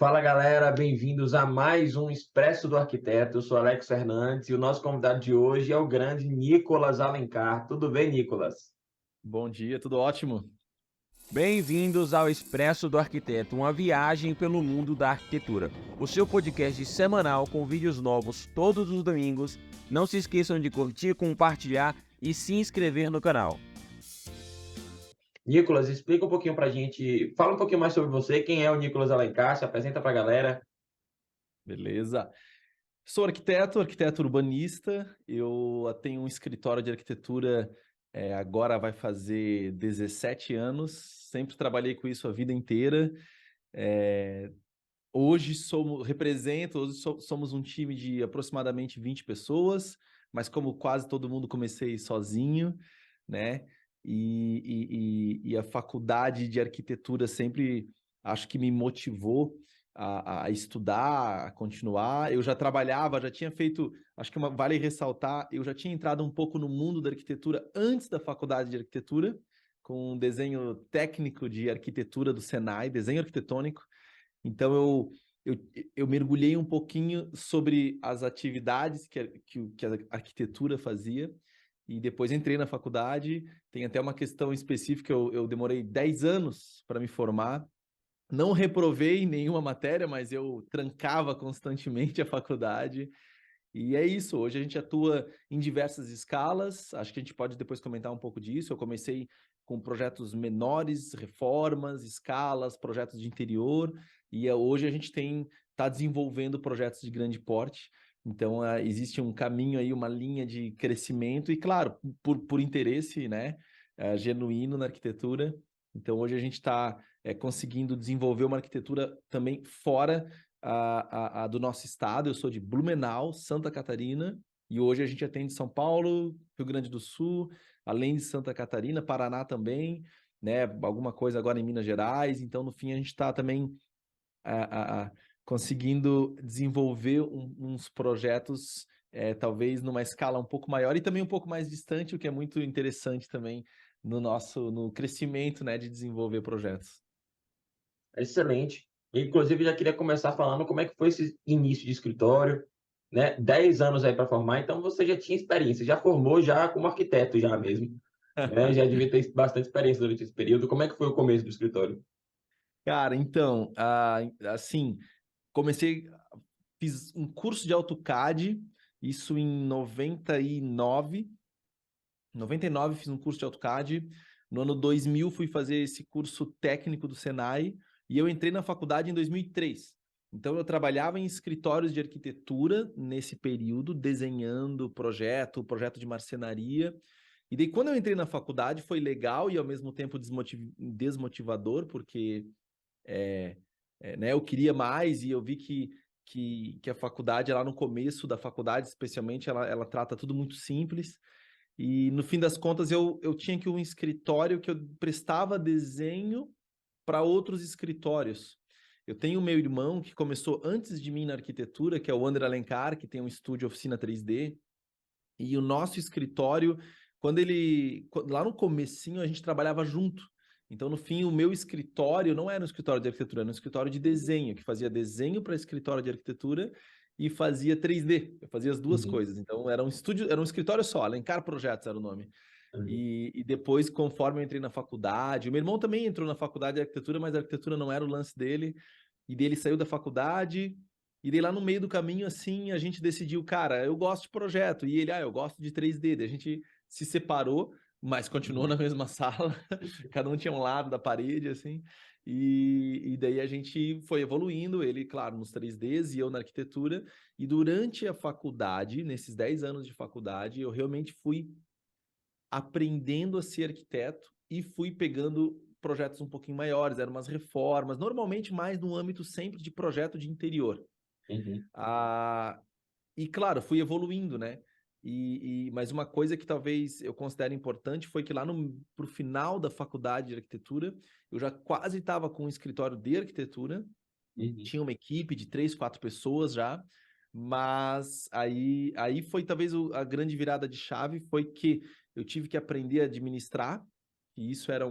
Fala galera, bem-vindos a mais um Expresso do Arquiteto. Eu sou Alex Fernandes e o nosso convidado de hoje é o grande Nicolas Alencar. Tudo bem, Nicolas? Bom dia, tudo ótimo? Bem-vindos ao Expresso do Arquiteto, uma viagem pelo mundo da arquitetura. O seu podcast semanal com vídeos novos todos os domingos. Não se esqueçam de curtir, compartilhar e se inscrever no canal. Nicolas, explica um pouquinho pra gente, fala um pouquinho mais sobre você, quem é o Nicolas Alencar, se apresenta pra galera. Beleza. Sou arquiteto urbanista. Eu tenho um escritório de arquitetura, agora vai fazer 17 anos. Sempre trabalhei com isso a vida inteira. Hoje somos um time de aproximadamente 20 pessoas, mas como quase todo mundo comecei sozinho, né? E a faculdade de arquitetura sempre acho que me motivou a estudar, a continuar. Eu já trabalhava, já tinha feito, acho que vale ressaltar, eu já tinha entrado um pouco no mundo da arquitetura antes da faculdade de arquitetura, com um desenho técnico de arquitetura do Senai, desenho arquitetônico. Então, eu mergulhei um pouquinho sobre as atividades que a arquitetura fazia e depois entrei na faculdade. Tem até uma questão específica, eu demorei 10 anos para me formar. Não reprovei nenhuma matéria, mas eu trancava constantemente a faculdade. E é isso, hoje a gente atua em diversas escalas, acho que a gente pode depois comentar um pouco disso. Eu comecei com projetos menores, reformas, escalas, projetos de interior, e hoje a gente está desenvolvendo projetos de grande porte. Então, existe um caminho aí, uma linha de crescimento, e claro, por interesse, né, genuíno na arquitetura. Então, hoje a gente está conseguindo desenvolver uma arquitetura também fora do nosso estado. Eu sou de Blumenau, Santa Catarina, e hoje a gente atende São Paulo, Rio Grande do Sul, além de Santa Catarina, Paraná também, né? Alguma coisa agora em Minas Gerais. Então, no fim, a gente está também conseguindo desenvolver uns projetos, talvez numa escala um pouco maior e também um pouco mais distante, o que é muito interessante também no crescimento, né, de desenvolver projetos. Excelente. Inclusive, já queria começar falando como é que foi esse início de escritório, né? 10 anos aí para formar, então você já tinha experiência, já formou já como arquiteto já mesmo, né? Já devia ter bastante experiência durante esse período. Como é que foi o começo do escritório? Cara, então, assim, comecei, fiz um curso de AutoCAD, isso em 99. 99 fiz um curso de AutoCAD. No ano 2000 fui fazer esse curso técnico do Senai e eu entrei na faculdade em 2003. Então eu trabalhava em escritórios de arquitetura nesse período, desenhando projeto de marcenaria. E daí quando eu entrei na faculdade foi legal e ao mesmo tempo desmotivador, porque né, eu queria mais e eu vi que a faculdade, lá no começo da faculdade, especialmente, ela trata tudo muito simples. E no fim das contas, eu tinha que um escritório que eu prestava desenho para outros escritórios. Eu tenho o meu irmão que começou antes de mim na arquitetura, que é o André Alencar, que tem um estúdio oficina 3D. E o nosso escritório, lá no comecinho, a gente trabalhava junto. Então, no fim, o meu escritório não era um escritório de arquitetura, era um escritório de desenho, que fazia desenho para escritório de arquitetura e fazia 3D. Eu fazia as duas Uhum, coisas. Então, era um estúdio, era um escritório só, Alencar Projetos era o nome. uhum. E depois, conforme eu entrei na faculdade, o meu irmão também entrou na faculdade de arquitetura, mas a arquitetura não era o lance dele. E dele saiu da faculdade, e daí lá no meio do caminho, assim, a gente decidiu, cara, eu gosto de projeto, e ele, eu gosto de 3D. Daí a gente se separou, mas continuou na mesma sala, cada um tinha um lado da parede, assim, e daí a gente foi evoluindo, ele, claro, nos 3Ds e eu na arquitetura, e durante a faculdade, nesses 10 anos de faculdade, eu realmente fui aprendendo a ser arquiteto e fui pegando projetos um pouquinho maiores, eram umas reformas, normalmente mais no âmbito sempre de projeto de interior. Uhum. Ah, e claro, fui evoluindo, né? Mas uma coisa que talvez eu considere importante foi que lá pro final da faculdade de arquitetura, eu já quase estava com um escritório de arquitetura, Uhum. tinha uma equipe de 3, 4 pessoas já, mas aí foi talvez a grande virada de chave, foi que eu tive que aprender a administrar, e isso era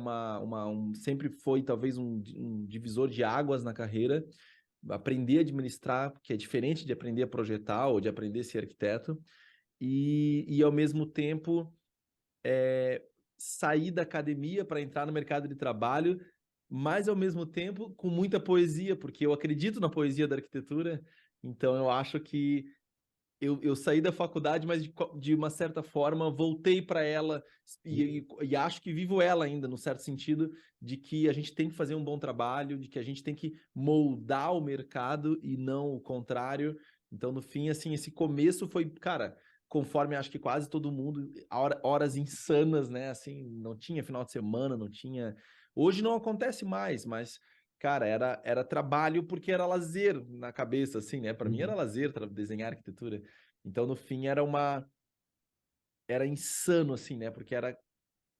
sempre foi talvez um divisor de águas na carreira, aprender a administrar, que é diferente de aprender a projetar ou de aprender a ser arquiteto, e ao mesmo tempo sair da academia para entrar no mercado de trabalho, mas ao mesmo tempo com muita poesia, porque eu acredito na poesia da arquitetura, então eu acho que eu saí da faculdade, mas de uma certa forma voltei para ela e acho que vivo ela ainda, no certo sentido, de que a gente tem que fazer um bom trabalho, de que a gente tem que moldar o mercado e não o contrário. Então, no fim, assim, esse começo foi, cara, conforme acho que quase todo mundo, horas insanas, né? Assim, não tinha final de semana, não tinha. Hoje não acontece mais, mas cara, era trabalho porque era lazer na cabeça, assim, né? Para mim era lazer desenhar arquitetura. Então, no fim, era insano, assim, né? Porque era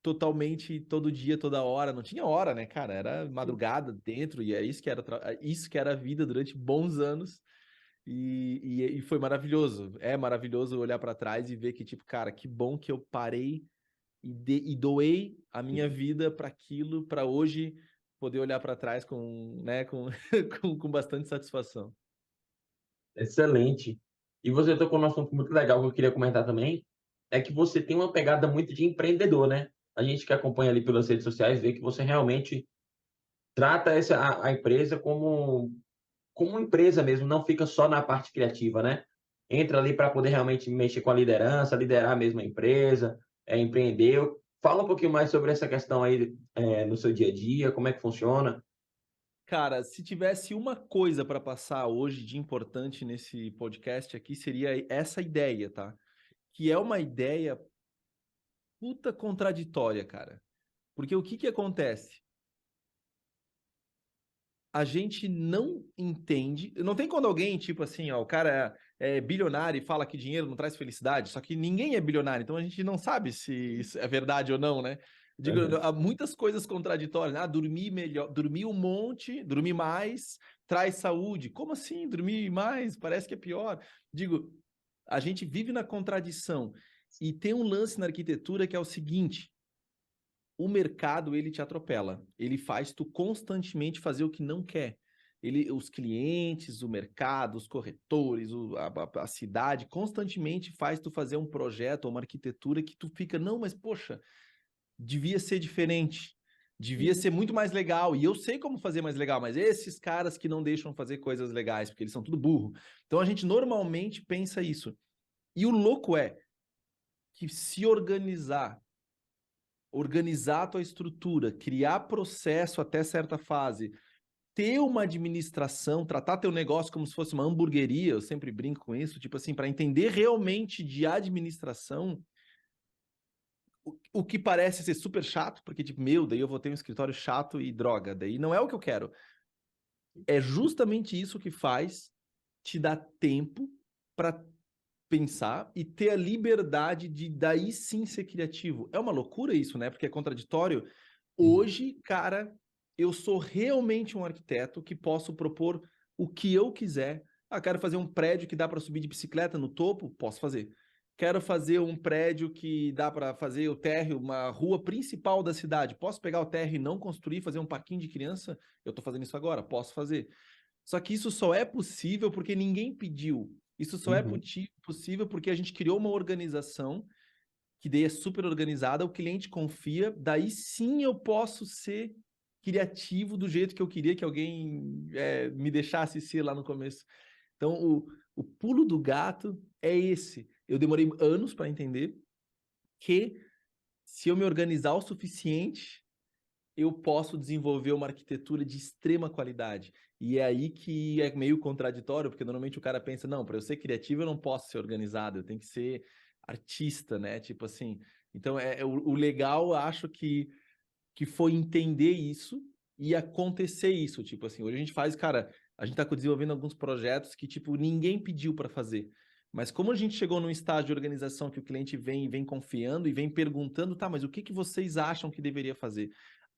totalmente todo dia, toda hora. Não tinha hora, né, cara? Era madrugada dentro e é isso que era a vida durante bons anos. E foi maravilhoso. É maravilhoso olhar para trás e ver que, tipo, cara, que bom que eu parei e doei a minha vida para aquilo, para hoje poder olhar para trás com, né, com bastante satisfação. Excelente. E você tocou num assunto muito legal que eu queria comentar também, é que você tem uma pegada muito de empreendedor, né? A gente que acompanha ali pelas redes sociais vê que você realmente trata a empresa como uma empresa mesmo, não fica só na parte criativa, né? Entra ali para poder realmente mexer com a liderança, liderar mesmo a empresa, empreender. Fala um pouquinho mais sobre essa questão aí, no seu dia a dia, como é que funciona? Cara, se tivesse uma coisa para passar hoje de importante nesse podcast aqui, seria essa ideia, tá? Que é uma ideia puta contraditória, cara. Porque o que que acontece? A gente não entende. Não tem quando alguém, tipo assim, ó, o cara é bilionário e fala que dinheiro não traz felicidade, só que ninguém é bilionário, então a gente não sabe se isso é verdade ou não, né? Digo, Aham. há muitas coisas contraditórias, né? Ah, dormir melhor, dormir um monte, dormir mais, traz saúde. Como assim? Dormir mais? Parece que é pior. Digo, a gente vive na contradição. E tem um lance na arquitetura que é o seguinte: o mercado ele te atropela, ele faz tu constantemente fazer o que não quer. Os clientes, o mercado, os corretores, a cidade constantemente faz tu fazer um projeto ou uma arquitetura que tu fica, não, mas poxa, devia ser diferente, devia ser muito mais legal. E eu sei como fazer mais legal, mas esses caras que não deixam fazer coisas legais, porque eles são tudo burro. Então a gente normalmente pensa isso. E o louco é que se organizar a tua estrutura, criar processo até certa fase, ter uma administração, tratar teu negócio como se fosse uma hamburgueria, eu sempre brinco com isso, tipo assim, para entender realmente de administração, o que parece ser super chato, porque tipo, meu, daí eu vou ter um escritório chato e droga, daí não é o que eu quero. É justamente isso que faz te dar tempo para pensar e ter a liberdade de daí sim ser criativo. É uma loucura isso, né? Porque é contraditório. Hoje, cara, eu sou realmente um arquiteto que posso propor o que eu quiser. Ah, quero fazer um prédio que dá para subir de bicicleta no topo? Posso fazer. Quero fazer um prédio que dá para fazer o térreo, uma rua principal da cidade. Posso pegar o térreo e não construir, fazer um parquinho de criança? Eu estou fazendo isso agora, posso fazer. Só que isso só é possível porque ninguém pediu. Isso só é Uhum. possível porque a gente criou uma organização que daí é super organizada, o cliente confia, daí sim eu posso ser criativo do jeito que eu queria que alguém me deixasse ser lá no começo. Então, o pulo do gato é esse. Eu demorei anos para entender que se eu me organizar o suficiente, eu posso desenvolver uma arquitetura de extrema qualidade. E é aí que é meio contraditório, porque normalmente o cara pensa, não, para eu ser criativo eu não posso ser organizado, eu tenho que ser artista, né? Tipo assim. Então, o legal, acho que foi entender isso e acontecer isso. Tipo assim, hoje a gente faz, cara, a gente tá desenvolvendo alguns projetos que, tipo, ninguém pediu para fazer. Mas como a gente chegou num estágio de organização que o cliente vem confiando e vem perguntando, tá, mas o que que vocês acham que deveria fazer?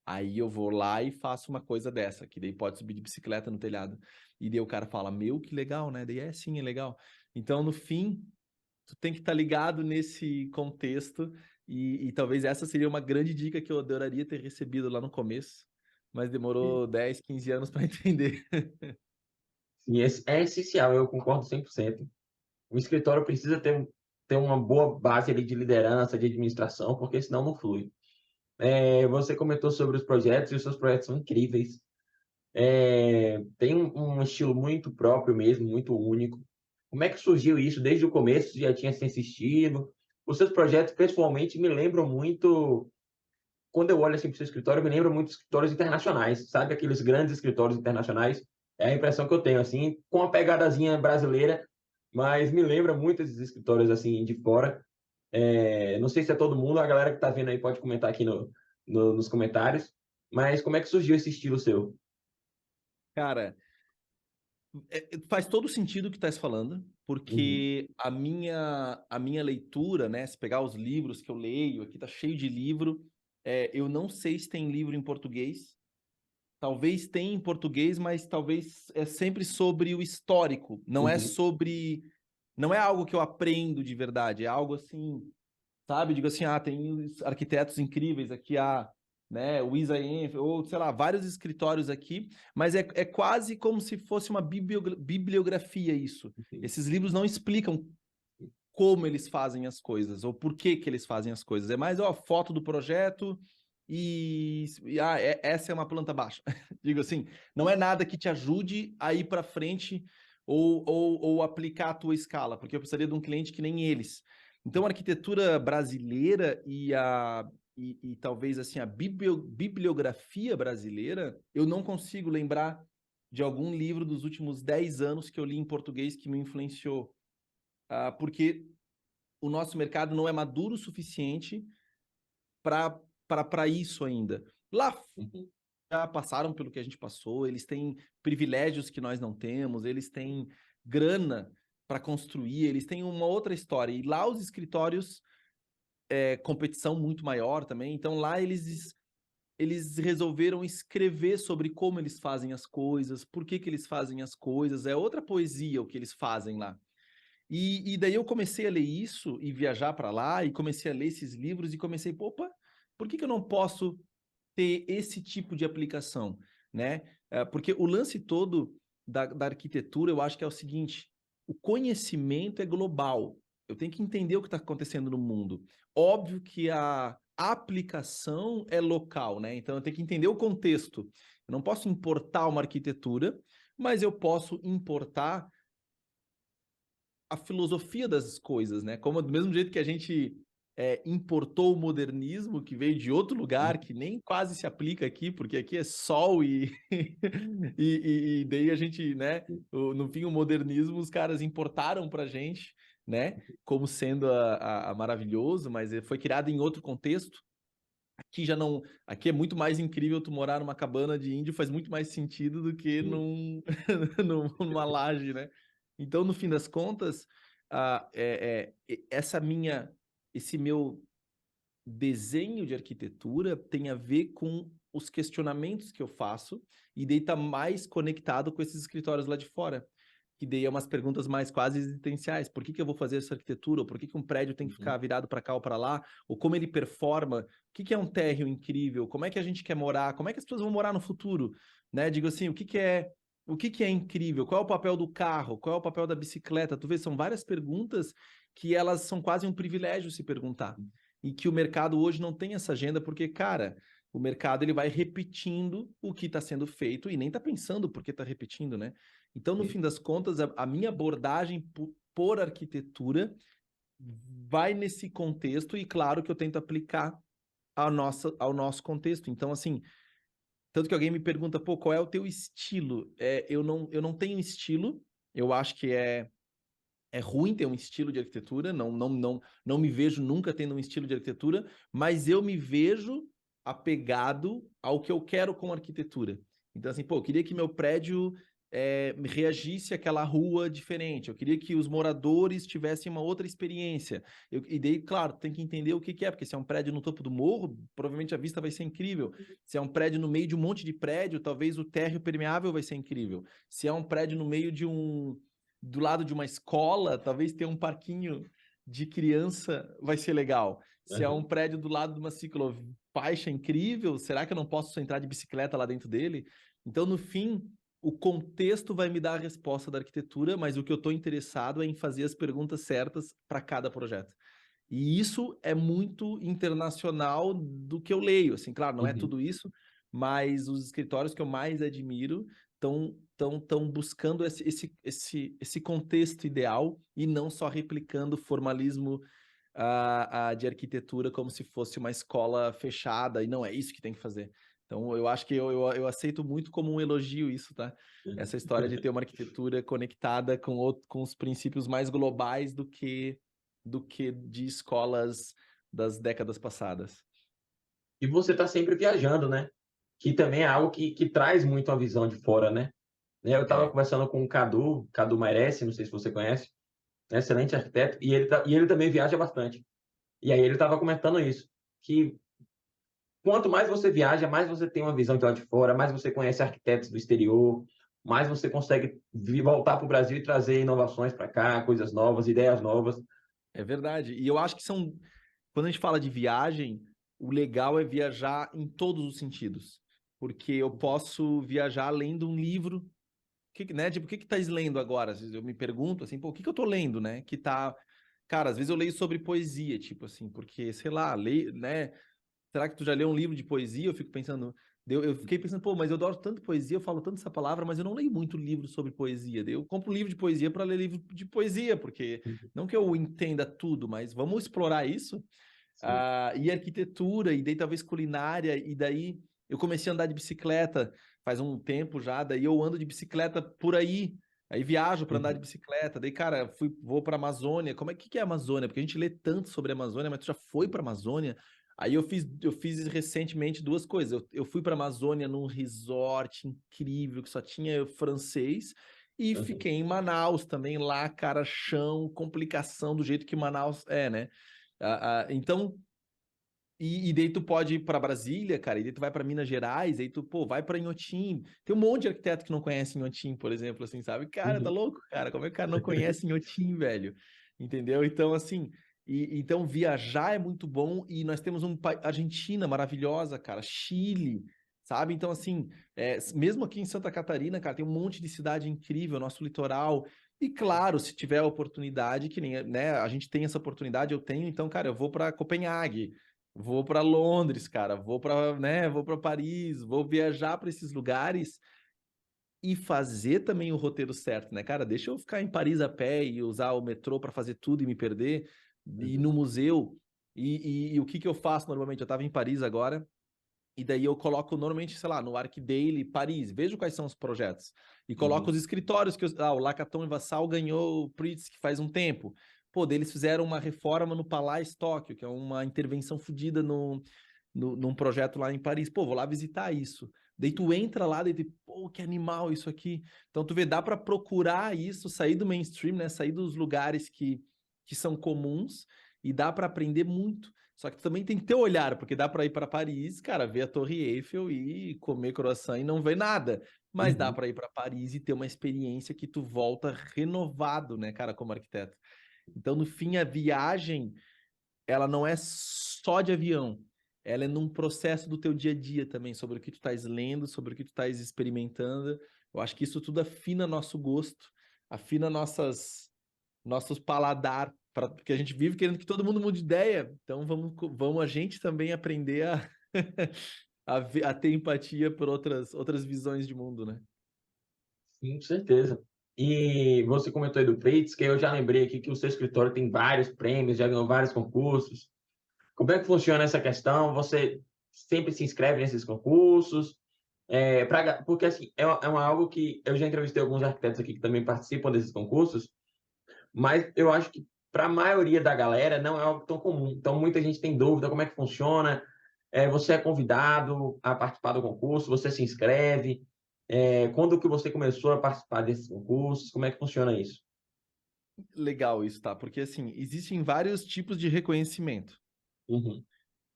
Aí eu vou lá e faço uma coisa dessa, que daí pode subir de bicicleta no telhado. E daí o cara fala, meu, que legal, né? Daí sim, é legal. Então, no fim, tu tem que estar ligado nesse contexto e talvez essa seria uma grande dica que eu adoraria ter recebido lá no começo, mas demorou 10, 15 anos para entender. Sim, é essencial, eu concordo 100%. O escritório precisa ter uma boa base ali de liderança, de administração, porque senão não flui. Você comentou sobre os projetos, e os seus projetos são incríveis. Tem um estilo muito próprio mesmo, muito único. Como é que surgiu isso? Desde o começo já tinha esse estilo? Os seus projetos, pessoalmente, me lembram muito, quando eu olho assim para o seu escritório, me lembram muito escritórios internacionais, sabe? Aqueles grandes escritórios internacionais. É a impressão que eu tenho, assim, com uma pegadazinha brasileira, mas me lembra muito esses escritórios assim de fora. Não sei se é todo mundo, a galera que está vendo aí pode comentar aqui nos comentários, mas como é que surgiu esse estilo seu? Cara, faz todo sentido o que estás falando, Uhum, porque a minha leitura, né? Se pegar os livros que eu leio, aqui tá cheio de livro. Eu não sei se tem livro em português. Talvez tenha em português, mas talvez é sempre sobre o histórico. Não é uhum, sobre. Não é algo que eu aprendo de verdade. É algo assim, sabe? Digo assim, tem arquitetos incríveis aqui, né, o Isa Enf, ou sei lá, vários escritórios aqui, mas é quase como se fosse uma bibliografia isso. uhum. Esses livros não explicam como eles fazem as coisas, ou por que que eles fazem as coisas. É mais, ó, foto do projeto essa é uma planta baixa. Digo assim, não é nada que te ajude a ir para frente ou aplicar a tua escala, porque eu precisaria de um cliente que nem eles. Então, a arquitetura brasileira e talvez assim a bibliografia brasileira, eu não consigo lembrar de algum livro dos últimos 10 anos que eu li em português que me influenciou. Porque o nosso mercado não é maduro o suficiente para isso ainda. Lá Uhum. já passaram pelo que a gente passou, eles têm privilégios que nós não temos, eles têm grana para construir, eles têm uma outra história. E lá os escritórios competição muito maior também. Então lá eles resolveram escrever sobre como eles fazem as coisas, por que que eles fazem as coisas. É outra poesia o que eles fazem lá. E daí eu comecei a ler isso e viajar para lá e comecei a ler esses livros e comecei, opa, por que que eu não posso ter esse tipo de aplicação, né? Porque o lance todo da arquitetura, eu acho que é o seguinte: o conhecimento é global. Eu tenho que entender o que está acontecendo no mundo. Óbvio que a aplicação é local, né? Então eu tenho que entender o contexto. Eu não posso importar uma arquitetura, mas eu posso importar a filosofia das coisas, né? Como do mesmo jeito que a gente importou o modernismo, que veio de outro lugar, que nem quase se aplica aqui, porque aqui é sol e daí a gente, né? No fim, o modernismo os caras importaram pra gente, né? Como sendo a maravilhoso, mas foi criado em outro contexto. Aqui já não. Aqui é muito mais incrível tu morar numa cabana de índio, faz muito mais sentido do que numa laje, né? Então, no fim das contas, esse meu desenho de arquitetura tem a ver com os questionamentos que eu faço, e daí tá mais conectado com esses escritórios lá de fora. Que daí é umas perguntas mais quase existenciais. Por que que eu vou fazer essa arquitetura? Ou por que que um prédio tem que ficar virado para cá ou para lá? Ou como ele performa? O que que é um térreo incrível? Como é que a gente quer morar? Como é que as pessoas vão morar no futuro? Né? Digo assim, o que que é incrível? Qual é o papel do carro? Qual é o papel da bicicleta? Tu vê, são várias perguntas que elas são quase um privilégio se perguntar. E que o mercado hoje não tem essa agenda, porque, cara, o mercado ele vai repetindo o que está sendo feito e nem está pensando por que está repetindo, né? Então, no fim das contas, a minha abordagem por arquitetura vai nesse contexto e, claro, que eu tento aplicar ao nosso contexto. Então, assim, tanto que alguém me pergunta, pô, qual é o teu estilo? Eu não tenho estilo, eu acho que é ruim ter um estilo de arquitetura, não me vejo nunca tendo um estilo de arquitetura, mas eu me vejo apegado ao que eu quero com arquitetura. Então, assim, pô, eu queria que meu prédio reagisse àquela rua diferente, eu queria que os moradores tivessem uma outra experiência. E daí, claro, tem que entender o que que é, porque se é um prédio no topo do morro, provavelmente a vista vai ser incrível. Se é um prédio no meio de um monte de prédio, talvez o térreo permeável vai ser incrível. Se é um prédio no meio do lado de uma escola, talvez ter um parquinho de criança vai ser legal. Se é um Uhum. prédio do lado de uma ciclofaixa incrível, será que eu não posso entrar de bicicleta lá dentro dele? Então, no fim, o contexto vai me dar a resposta da arquitetura, mas o que eu estou interessado é em fazer as perguntas certas para cada projeto. E isso é muito internacional do que eu leio, assim, claro, não é Uhum. tudo isso, mas os escritórios que eu mais admiro estão buscando esse contexto ideal e não só replicando formalismo de arquitetura como se fosse uma escola fechada, e não é isso que tem que fazer. Então, eu acho que eu aceito muito como um elogio isso, tá? Essa história de ter uma arquitetura conectada com os princípios mais globais do que de escolas das décadas passadas. E você está sempre viajando, né? Que também é algo que traz muito a visão de fora, né? Eu estava É, conversando com o Cadu Merece, não sei se você conhece, excelente arquiteto, e ele também viaja bastante. E aí ele estava comentando isso, que quanto mais você viaja, mais você tem uma visão de lá de fora, mais você conhece arquitetos do exterior, mais você consegue voltar para o Brasil e trazer inovações para cá, coisas novas, ideias novas. é verdade. E eu acho que quando a gente fala de viagem, o legal é viajar em todos os sentidos. Porque eu posso viajar lendo um livro, né? Tipo, o que estás lendo agora? Às vezes eu me pergunto assim, pô, o que eu tô lendo, né? Que tá. Cara, às vezes eu leio sobre poesia, tipo assim, porque, sei lá, leio, né? Será que tu já leu um livro de poesia? Eu fico pensando. Eu fiquei pensando, pô, mas eu adoro tanto poesia, eu falo tanto essa palavra, mas eu não leio muito livro sobre poesia. Daí eu compro um livro de poesia para ler livro de poesia, porque não que eu entenda tudo, mas vamos explorar isso. Sim. E arquitetura, e daí talvez culinária, e daí eu comecei a andar de bicicleta faz um tempo já, daí eu ando de bicicleta por aí viajo para andar de Uhum. bicicleta, daí, cara, vou para Amazônia. Como é que é a Amazônia? Porque a gente lê tanto sobre a Amazônia, mas tu já foi para Amazônia? Aí eu fiz recentemente duas coisas. Eu fui para Amazônia num resort incrível que só tinha francês. E Uhum. fiquei em Manaus também, lá, cara, chão, complicação do jeito que Manaus é, né? Então, e daí tu pode ir para Brasília, cara, e daí tu vai para Minas Gerais, aí tu, pô, vai para Inhotim. Tem um monte de arquiteto que não conhece Inhotim, por exemplo, assim, sabe? Cara, tá Uhum. louco, cara? Como é que o cara não conhece Inhotim, velho? Entendeu? Então, assim, então viajar é muito bom e nós temos Argentina maravilhosa, cara, Chile, sabe? Então, assim, mesmo aqui em Santa Catarina, cara, tem um monte de cidade incrível, nosso litoral. E claro, se tiver a oportunidade, que nem, né, a gente tem essa oportunidade, eu tenho, então, cara, eu vou para Copenhague. Vou para Londres, cara, vou para Paris, vou viajar para esses lugares e fazer também o roteiro certo, né, cara? Deixa eu ficar em Paris a pé e usar o metrô para fazer tudo e me perder, e ir Uhum. no museu. E o que que eu faço normalmente? Eu estava em Paris agora, e daí eu coloco normalmente, sei lá, no ArcDaily Paris, vejo quais são os projetos. E coloco os Uhum. escritórios que o Lacaton e Vassal ganhou o Pritzker faz um tempo. Pô, daí eles fizeram uma reforma no Palais Tóquio, que é uma intervenção fodida num projeto lá em Paris. Pô, vou lá visitar isso. Daí tu entra lá, daí tu, pô, que animal isso aqui. Então tu vê, dá para procurar isso, sair do mainstream, né? Sair dos lugares que são comuns e dá para aprender muito. Só que tu também tem que ter olhar, porque dá para ir para Paris, cara, ver a Torre Eiffel e comer croissant e não ver nada. Mas dá Uhum. para ir para Paris e ter uma experiência que tu volta renovado, né, cara, como arquiteto. Então, no fim, a viagem, ela não é só de avião. Ela é num processo do teu dia a dia também, sobre o que tu estás lendo, sobre o que tu estás experimentando. Eu acho que isso tudo afina nosso gosto, afina nossos paladar, porque a gente vive querendo que todo mundo mude de ideia. Então vamos a gente também aprender a ter empatia por outras visões de mundo, né? Sim, com certeza. E você comentou aí do Prates, que eu já lembrei aqui que o seu escritório tem vários prêmios, já ganhou vários concursos. Como é que funciona essa questão? Você sempre se inscreve nesses concursos? Porque assim, algo que eu já entrevistei alguns arquitetos aqui que também participam desses concursos, mas eu acho que para a maioria da galera não é algo tão comum. Então, muita gente tem dúvida como é que funciona. Você é convidado a participar do concurso, você se inscreve. Quando que você começou a participar desses concursos? Como é que funciona isso? Legal isso, tá? Porque assim, existem vários tipos de reconhecimento, Uhum.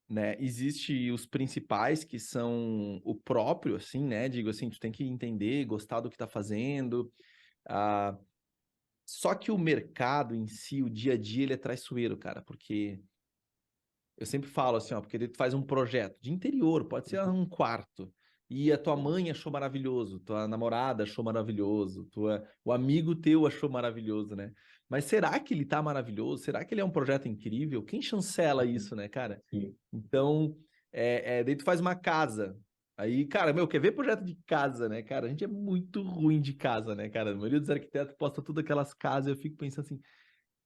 né? Existe os principais, que são o próprio, assim, né? Digo assim, tu tem que entender, gostar do que tá fazendo. Ah, só que o mercado em si, o dia a dia, ele é traiçoeiro, cara, porque eu sempre falo assim, ó, porque tu faz um projeto de interior, pode ser um quarto. e a tua mãe achou maravilhoso, tua namorada achou maravilhoso, o amigo teu achou maravilhoso, né? Mas será que ele tá maravilhoso? Será que ele é um projeto incrível? Quem chancela isso, né, cara? Sim. Então, daí tu faz uma casa. Aí, cara, quer ver projeto de casa, né, cara? A gente é muito ruim de casa, né, cara? A maioria dos arquitetos posta tudo aquelas casas, eu fico pensando assim,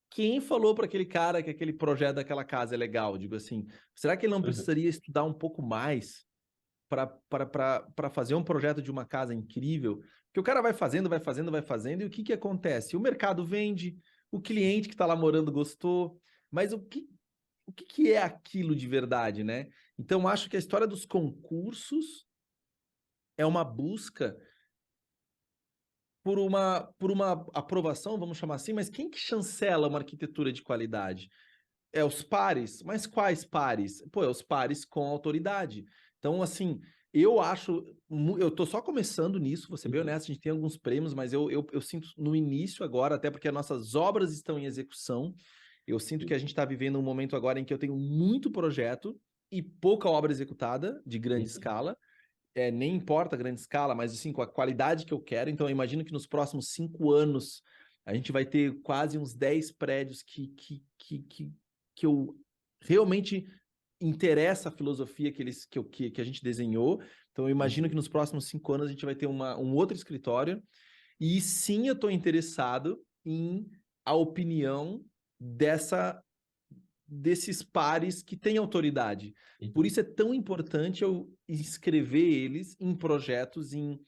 quem falou para aquele cara que aquele projeto daquela casa é legal? Digo assim, será que ele não precisaria estudar um pouco mais para fazer um projeto de uma casa incrível? Porque o cara vai fazendo, vai fazendo, vai fazendo, e o que que acontece? O mercado vende, o cliente que está lá morando gostou, mas o que é aquilo de verdade, né? Então, acho que a história dos concursos é uma busca por uma aprovação, vamos chamar assim, mas quem que chancela uma arquitetura de qualidade? É os pares, mas quais pares? Pô, é os pares com autoridade. Então, assim, eu acho, eu tô só começando nisso, vou ser bem honesto, a gente tem alguns prêmios, mas eu sinto no início agora, até porque as nossas obras estão em execução, eu sinto que a gente está vivendo um momento agora em que eu tenho muito projeto e pouca obra executada de grande escala. Nem importa a grande escala, mas assim, com a qualidade que eu quero. Então, eu imagino que nos próximos 5 anos a gente vai ter quase uns 10 prédios que eu realmente interessa a filosofia que a gente desenhou. Então, eu imagino que nos próximos 5 anos a gente vai ter um outro escritório. E sim, eu estou interessado em a opinião desses pares que têm autoridade. Por isso é tão importante eu inscrever eles em projetos, em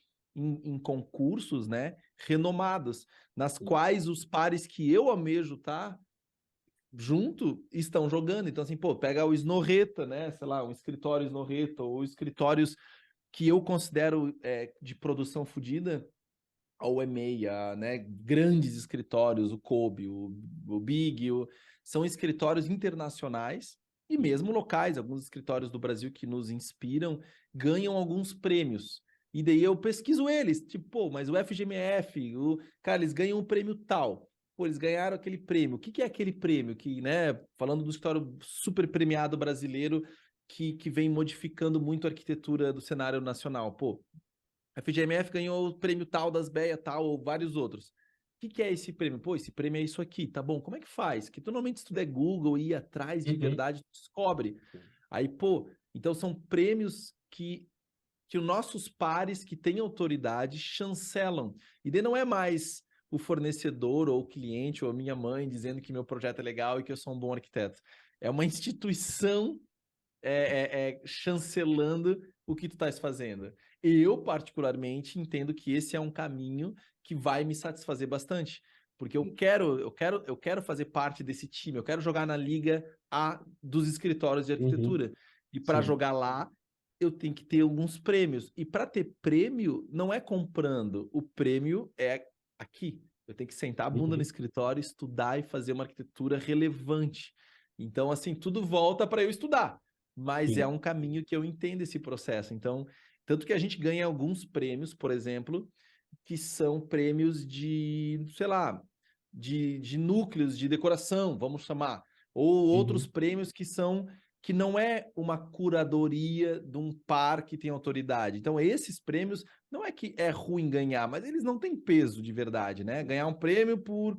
concursos, né, renomados, nas quais os pares que eu almejo estar junto estão jogando. Então, assim, pô, pega o Snorreta, né, sei lá, um escritório Snorreta, ou escritórios que eu considero de produção fodida, a UEMEA, né, grandes escritórios, o Kobe, o Big, são escritórios internacionais e mesmo locais, alguns escritórios do Brasil que nos inspiram, ganham alguns prêmios. E daí eu pesquiso eles, tipo, pô, mas o FGMF, cara, eles ganham um prêmio tal. Pô, eles ganharam aquele prêmio. O que que é aquele prêmio? Que, né, falando do escritório super premiado brasileiro, que vem modificando muito a arquitetura do cenário nacional. Pô, a FGMF ganhou o prêmio tal das BEA, tal, ou vários outros. O que é esse prêmio? Pô, esse prêmio é isso aqui, tá bom. Como é que faz? Que normalmente se tu der Google e ir atrás de verdade, tu descobre. Aí, pô, então são prêmios que os nossos pares que têm autoridade chancelam. E daí não é mais o fornecedor ou o cliente ou a minha mãe dizendo que meu projeto é legal e que eu sou um bom arquiteto. É uma instituição chancelando o que tu estás fazendo. Eu, particularmente, entendo que esse é um caminho que vai me satisfazer bastante, porque eu quero fazer parte desse time, eu quero jogar na liga A dos escritórios de arquitetura. E para jogar lá, eu tenho que ter alguns prêmios. E para ter prêmio, não é comprando, o prêmio é aqui. Eu tenho que sentar a bunda no escritório, estudar e fazer uma arquitetura relevante. Então, assim, tudo volta para eu estudar. Mas é um caminho que eu entendo esse processo. Então, tanto que a gente ganha alguns prêmios, por exemplo, que são prêmios de, sei lá, de núcleos de decoração, vamos chamar, ou outros prêmios que não é uma curadoria de um par que tem autoridade. Então, esses prêmios não é que é ruim ganhar, mas eles não têm peso de verdade, né? Ganhar um prêmio por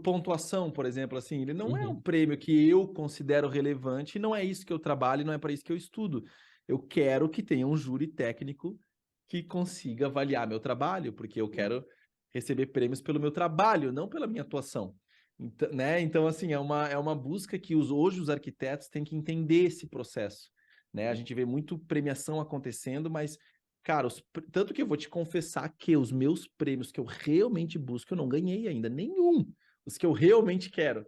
pontuação, por exemplo, assim, ele não é um prêmio que eu considero relevante, não é isso que eu trabalho, não é para isso que eu estudo. Eu quero que tenha um júri técnico que consiga avaliar meu trabalho, porque eu quero receber prêmios pelo meu trabalho, não pela minha atuação. Então, né? Então, assim, é uma busca que hoje os arquitetos têm que entender esse processo, né? A gente vê muito premiação acontecendo, mas, cara, tanto que eu vou te confessar que os meus prêmios que eu realmente busco, eu não ganhei ainda nenhum. Os que eu realmente quero.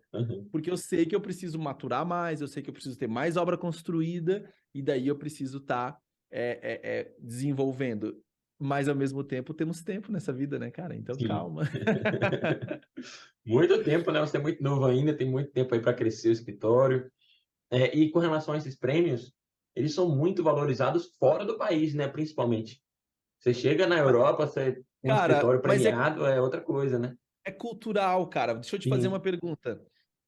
Porque eu sei que eu preciso maturar mais, eu sei que eu preciso ter mais obra construída, e daí eu preciso estar desenvolvendo. Mas, ao mesmo tempo, temos tempo nessa vida, né, cara? Então, calma. Muito tempo, né? Você é muito novo ainda, tem muito tempo aí para crescer o escritório. E com relação a esses prêmios, eles são muito valorizados fora do país, né? Principalmente. Você chega na Europa, um Cara, escritório mas premiado é outra coisa, né? é cultural, cara. Deixa eu te fazer uma pergunta.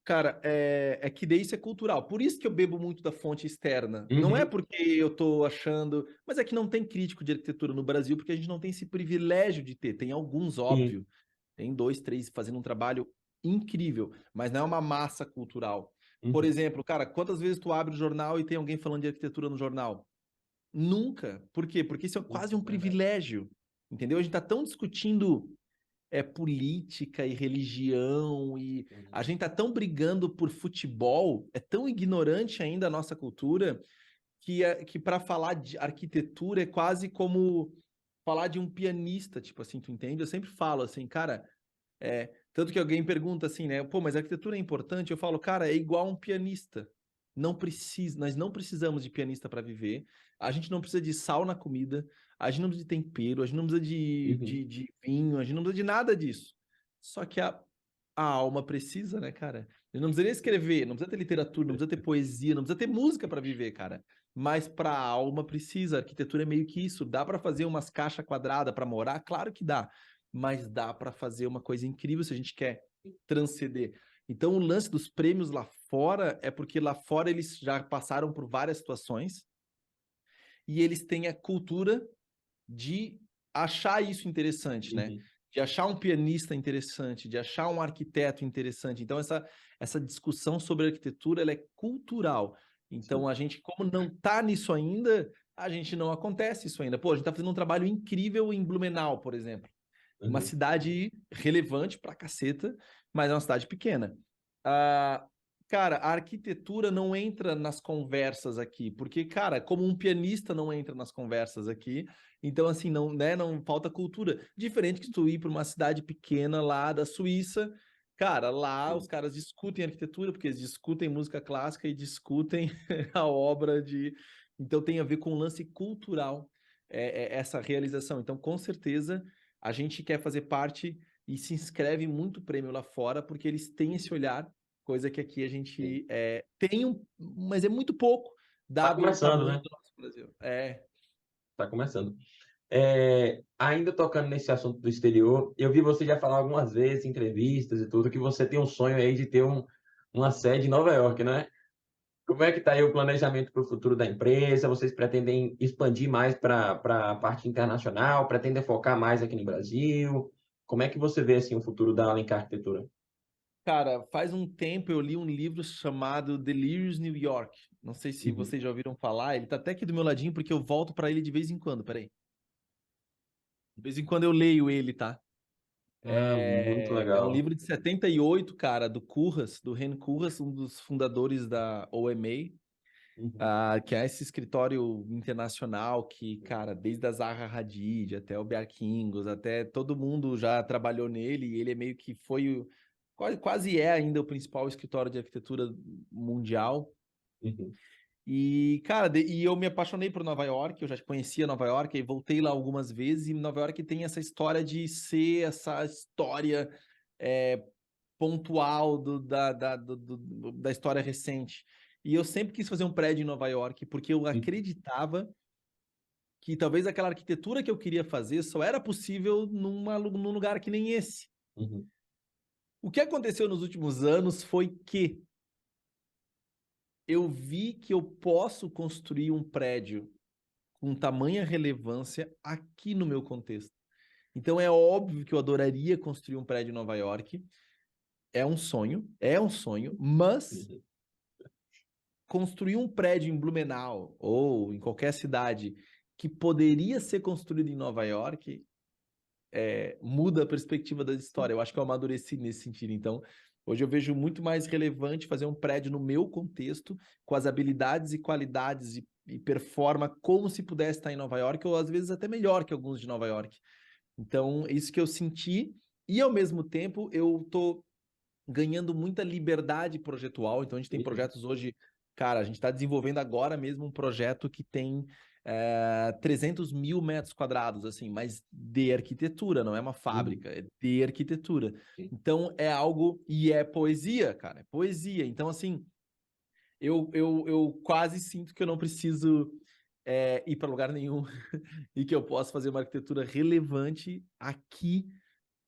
Cara, é que daí isso é cultural. Por isso que eu bebo muito da fonte externa. Não é Uhum. porque eu tô achando... Mas é que não tem crítico de arquitetura no Brasil, porque a gente não tem esse privilégio de ter. Tem alguns, Sim. óbvio. Tem 2, 3 fazendo um trabalho incrível, mas não é uma massa cultural. Por Uhum. exemplo, cara, quantas vezes tu abre o jornal e tem alguém falando de arquitetura no jornal? Nunca. Por quê? Porque isso é quase um Verdade. privilégio. Entendeu? A gente tá tão discutindo política e religião e a Uhum. gente tá tão brigando por futebol, é tão ignorante ainda a nossa cultura que para falar de arquitetura é quase como falar de um pianista, tipo assim, tu entende? Eu sempre falo assim, cara, tanto que alguém pergunta assim, né? Pô, mas a arquitetura é importante? Eu falo, cara, é igual um pianista. Não precisa, nós não precisamos de pianista para viver. A gente não precisa de sal na comida. A gente não precisa de tempero. A gente não precisa Uhum. de vinho. A gente não precisa de nada disso. Só que a alma precisa, né, cara? A gente não precisa nem escrever, não precisa ter literatura, não precisa ter poesia, não precisa ter música para viver, cara. Mas para a alma precisa. A arquitetura é meio que isso. Dá para fazer umas caixas quadradas para morar? Claro que dá, mas dá para fazer uma coisa incrível se a gente quer transcender. Então, o lance dos prêmios lá fora é porque lá fora eles já passaram por várias situações e eles têm a cultura de achar isso interessante, né? Uhum. De achar um pianista interessante, de achar um arquiteto interessante. Então, essa discussão sobre arquitetura ela é cultural. Então, Sim. a gente, como não tá nisso ainda, a gente não acontece isso ainda. Pô, a gente tá fazendo um trabalho incrível em Blumenau, por exemplo. Uma Uhum. cidade relevante pra caceta, mas é uma cidade pequena. Ah, cara, a arquitetura não entra nas conversas aqui, porque, cara, como um pianista não entra nas conversas aqui, então, assim, não, né, não falta cultura. Diferente que tu ir para uma cidade pequena lá da Suíça, cara, lá os Sim. caras discutem arquitetura, porque eles discutem música clássica e discutem a obra de. Então, tem a ver com o lance cultural, essa realização. Então, com certeza a gente quer fazer parte e se inscreve em muito prêmio lá fora, porque eles têm esse olhar, coisa que aqui a Sim. gente tem, mas é muito pouco, Tá dado o começando, tamanho né? do nosso Brasil. Tá começando. Ainda tocando nesse assunto do exterior, eu vi você já falar algumas vezes em entrevistas e tudo, que você tem um sonho aí de ter uma sede em Nova York, né? Como é que está aí o planejamento para o futuro da empresa? Vocês pretendem expandir mais para a parte internacional? Pretendem focar mais aqui no Brasil? Como é que você vê assim, o futuro da Alencar Arquitetura? Cara, faz um tempo eu li um livro chamado Delirious New York. Não sei se Uhum. vocês já ouviram falar. Ele tá até aqui do meu ladinho, porque eu volto para ele de vez em quando. Peraí. De vez em quando eu leio ele, tá? Ah, muito É um legal. livro de 78, cara, do Koolhaas, do Ren Koolhaas, um dos fundadores da Uhum. que é esse escritório internacional que, cara, desde a Zaha Hadid até o Bear Kingos, até todo mundo já trabalhou nele, e ele é meio que quase é ainda o principal escritório de arquitetura mundial. Uhum. E, cara, e eu me apaixonei por Nova York, eu já conhecia Nova York, e voltei lá algumas vezes, e Nova York tem essa história de ser essa história é, pontual da história recente. E eu sempre quis fazer um prédio em Nova York, porque eu Uhum. acreditava que talvez aquela arquitetura que eu queria fazer só era possível num lugar que nem esse. Uhum. O que aconteceu nos últimos anos foi que eu vi que eu posso construir um prédio com tamanha relevância aqui no meu contexto. Então é óbvio que eu adoraria construir um prédio em Nova York. É um sonho, mas Uhum. construir um prédio em Blumenau ou em qualquer cidade que poderia ser construído em Nova York muda a perspectiva da história. Eu acho que eu amadureci nesse sentido. Então, hoje eu vejo muito mais relevante fazer um prédio no meu contexto, com as habilidades e qualidades e performa como se pudesse estar em Nova York, ou às vezes até melhor que alguns de Nova York. Então, isso que eu senti, e ao mesmo tempo eu estou ganhando muita liberdade projetual. Então, a gente tem Uhum. projetos hoje, cara, a gente está desenvolvendo agora mesmo um projeto que tem 300 mil metros quadrados, assim, mas de arquitetura, não é uma Uhum. fábrica, é de arquitetura. Sim. Então, é algo, e é poesia, cara, é poesia. Então, assim, eu quase sinto que eu não preciso ir para lugar nenhum e que eu posso fazer uma arquitetura relevante aqui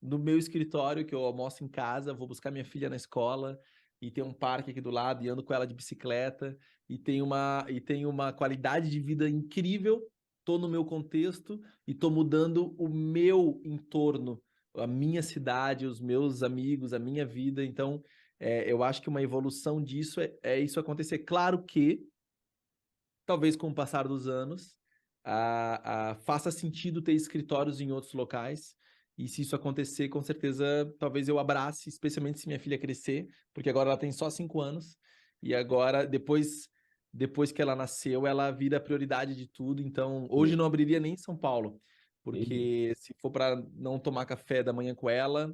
no meu escritório, que eu almoço em casa, vou buscar minha filha na escola, e tem um parque aqui do lado, e ando com ela de bicicleta, e tenho uma qualidade de vida incrível, tô no meu contexto, e tô mudando o meu entorno, a minha cidade, os meus amigos, a minha vida. Então, eu acho que uma evolução disso é isso acontecer. Claro que, talvez com o passar dos anos, faça sentido ter escritórios em outros locais. E se isso acontecer, com certeza, talvez eu abrace, especialmente se minha filha crescer, porque agora ela tem só 5 anos. E agora, depois que ela nasceu, ela vira a prioridade de tudo. Então, hoje não abriria nem em São Paulo, porque se for para não tomar café da manhã com ela,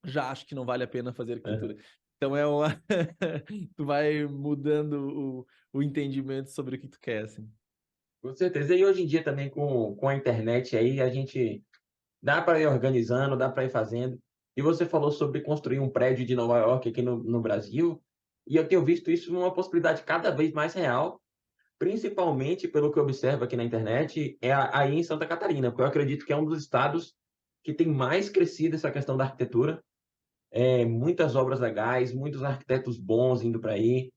já acho que não vale a pena fazer arquitetura. Então tu vai mudando o entendimento sobre o que tu quer, assim. Com certeza. E hoje em dia também com a internet aí, a gente dá para ir organizando, dá para ir fazendo. E você falou sobre construir um prédio de Nova York aqui no Brasil, e eu tenho visto isso uma possibilidade cada vez mais real, principalmente pelo que eu observo aqui na internet, aí em Santa Catarina, porque eu acredito que é um dos estados que tem mais crescido essa questão da arquitetura. Muitas obras legais, muitos arquitetos bons indo para aí,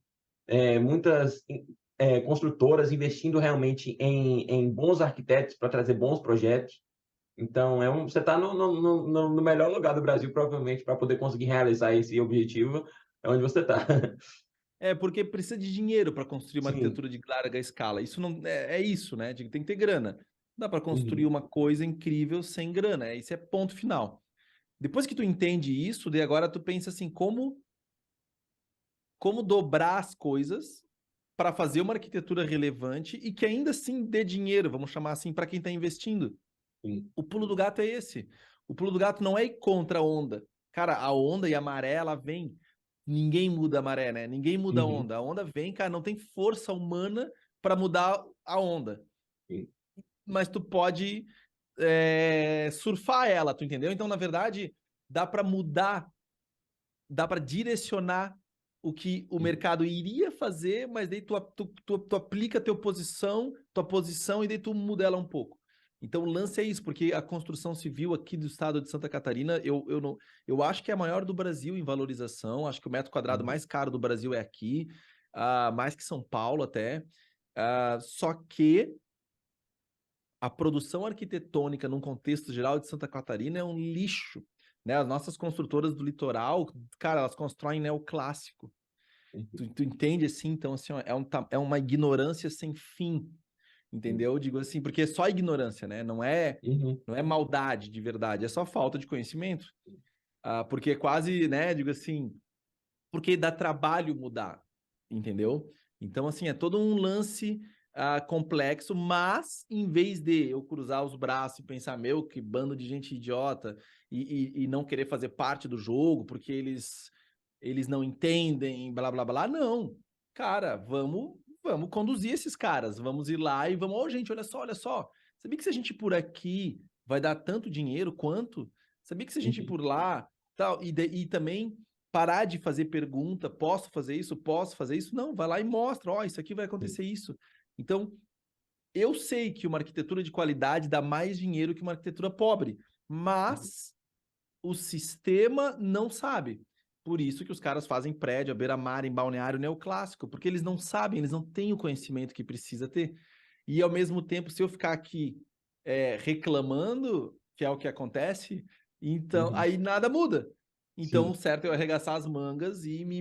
muitas construtoras investindo realmente em bons arquitetos para trazer bons projetos. Então, você está no melhor lugar do Brasil, provavelmente, para poder conseguir realizar esse objetivo, é onde você está. Porque precisa de dinheiro para construir uma Sim. arquitetura de larga escala. Isso não é isso, né? Tem que ter grana. Não dá para construir Uhum. uma coisa incrível sem grana. Esse é ponto final. Depois que tu entende isso, daí agora tu pensa assim, como dobrar as coisas para fazer uma arquitetura relevante e que ainda assim dê dinheiro, vamos chamar assim, para quem está investindo. Sim. O pulo do gato é esse. O pulo do gato não é ir contra a onda. Cara, a onda e a maré, ela vem. Ninguém muda a maré, né? Ninguém muda a Uhum. onda. A onda vem, cara, não tem força humana para mudar a onda. Sim. Mas tu pode surfar ela, tu entendeu? Então, na verdade, dá para mudar, dá para direcionar o que o Uhum. mercado iria fazer, mas daí tu aplica tua posição e daí tu muda ela um pouco. Então o lance é isso, porque a construção civil aqui do estado de Santa Catarina, eu acho que é a maior do Brasil em valorização, acho que o metro quadrado Uhum. mais caro do Brasil é aqui, mais que São Paulo até, só que a produção arquitetônica num contexto geral de Santa Catarina é um lixo, né? As nossas construtoras do litoral, cara, elas constroem neoclássico. Uhum. Tu entende assim? Então, assim, ó, é uma ignorância sem fim, entendeu? Digo assim, porque é só ignorância, né? Uhum. Não é maldade de verdade, é só falta de conhecimento. Porque é quase, né? Digo assim, porque dá trabalho mudar, entendeu? Então, assim, é todo um lance complexo, mas em vez de eu cruzar os braços e pensar, meu, que bando de gente idiota, e não querer fazer parte do jogo, porque eles não entendem, blá, blá, blá, não. Cara, vamos conduzir esses caras, vamos ir lá e vamos, gente, olha só, sabia que se a gente ir por aqui vai dar tanto dinheiro quanto? Sabia que se a gente ir Uhum. por lá, tal, e também parar de fazer pergunta, posso fazer isso, posso fazer isso? Não, vai lá e mostra, ó, isso aqui vai Sim. acontecer isso. Então, eu sei que uma arquitetura de qualidade dá mais dinheiro que uma arquitetura pobre, mas o sistema não sabe. Por isso que os caras fazem prédio à beira-mar, em balneário neoclássico, porque eles não sabem, eles não têm o conhecimento que precisa ter. E ao mesmo tempo, se eu ficar aqui reclamando, que é o que acontece, então Uhum. aí nada muda. Então, o Sim. certo é eu arregaçar as mangas e me